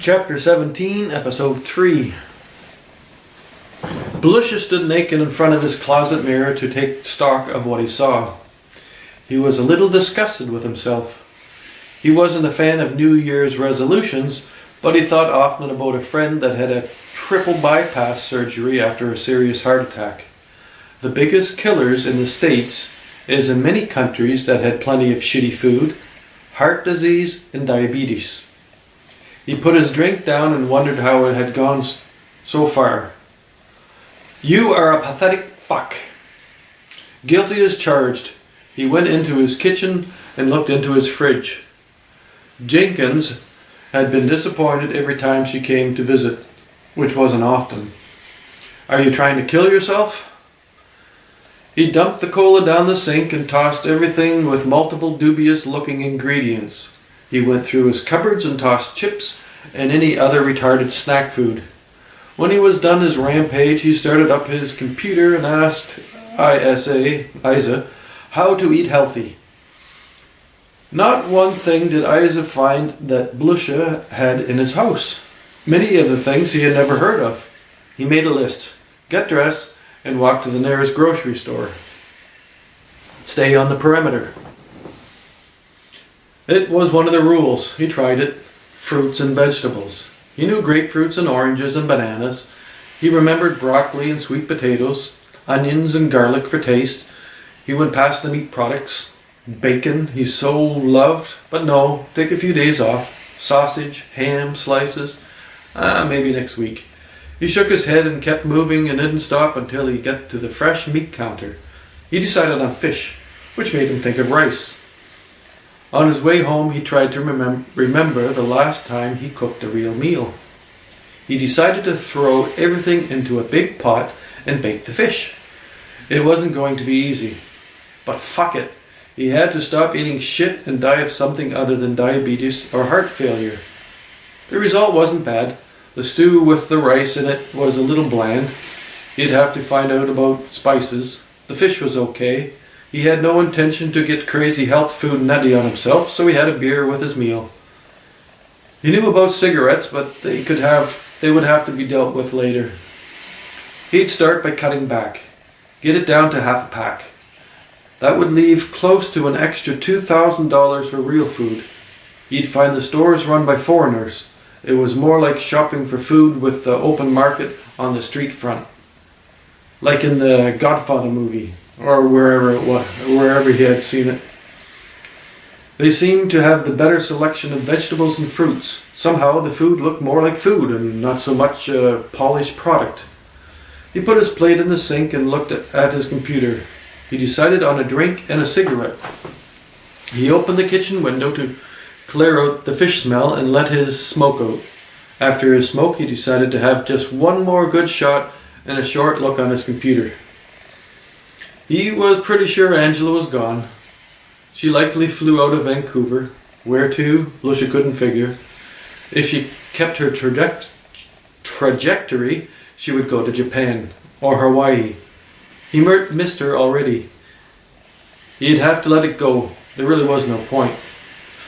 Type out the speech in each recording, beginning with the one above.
Chapter 17, Episode 3. Blussah stood naked in front of his closet mirror to take stock of what he saw. He was a little disgusted with himself. He wasn't a fan of New Year's resolutions, but he thought often about a friend that had a triple bypass surgery after a serious heart attack. The biggest killers in the States is in many countries that had plenty of shitty food, heart disease and diabetes. He put his drink down and wondered how it had gone so far. "You are a pathetic fuck." Guilty as charged, he went into his kitchen and looked into his fridge. Jenkens had been disappointed every time she came to visit, which wasn't often. "Are you trying to kill yourself?" He dumped the cola down the sink and tossed everything with multiple dubious looking ingredients. He went through his cupboards and tossed chips and any other retarded snack food. When he was done his rampage, he started up his computer and asked Isa how to eat healthy. Not one thing did Isa find that Blussah had in his house. Many of the things he had never heard of. He made a list, got dressed, and walked to the nearest grocery store. Stay on the perimeter. It was one of the rules. He tried it. Fruits and vegetables. He knew grapefruits and oranges and bananas. He remembered broccoli and sweet potatoes, onions and garlic for taste. He went past the meat products. Bacon he so loved, but no, take a few days off. Sausage, ham, slices, maybe next week. He shook his head and kept moving and didn't stop until he got to the fresh meat counter. He decided on fish, which made him think of rice. On his way home, he tried to remember the last time he cooked a real meal. He decided to throw everything into a big pot and bake the fish. It wasn't going to be easy, but fuck it. He had to stop eating shit and die of something other than diabetes or heart failure. The result wasn't bad. The stew with the rice in it was a little bland. He'd have to find out about spices. The fish was okay. He had no intention to get crazy health food nutty on himself, so he had a beer with his meal. He knew about cigarettes, but they would have to be dealt with later. He'd start by cutting back. Get it down to half a pack. That would leave close to an extra $2,000 for real food. He'd find the stores run by foreigners. It was more like shopping for food with the open market on the street front. Like in the Godfather movie. Or wherever he had seen it. They seemed to have the better selection of vegetables and fruits. Somehow the food looked more like food and not so much a polished product. He put his plate in the sink and looked at his computer. He decided on a drink and a cigarette. He opened the kitchen window to clear out the fish smell and let his smoke out. After his smoke, he decided to have just one more good shot and a short look on his computer. He was pretty sure Angela was gone. She likely flew out of Vancouver. Where to, Blussah couldn't figure. If she kept her trajectory, she would go to Japan or Hawaii. He missed her already. He'd have to let it go. There really was no point.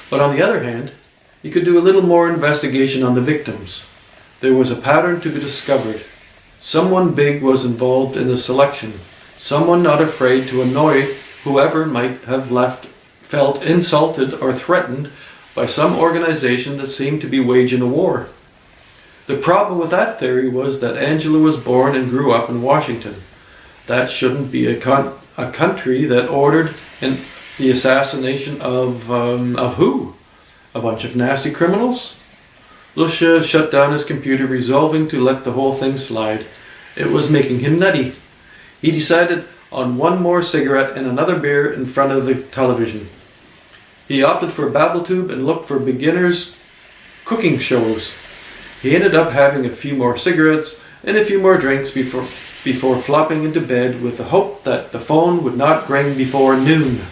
But on the other hand, he could do a little more investigation on the victims. There was a pattern to be discovered. Someone big was involved in the selection. Someone not afraid to annoy whoever might have felt insulted or threatened by some organization that seemed to be waging a war. The problem with that theory was that Angela was born and grew up in Washington. That shouldn't be a country that ordered the assassination of who? A bunch of nasty criminals? Blussah shut down his computer, resolving to let the whole thing slide. It was making him nutty. He decided on one more cigarette and another beer in front of the television. He opted for BabbleTube and looked for beginners' cooking shows. He ended up having a few more cigarettes and a few more drinks before flopping into bed with the hope that the phone would not ring before noon.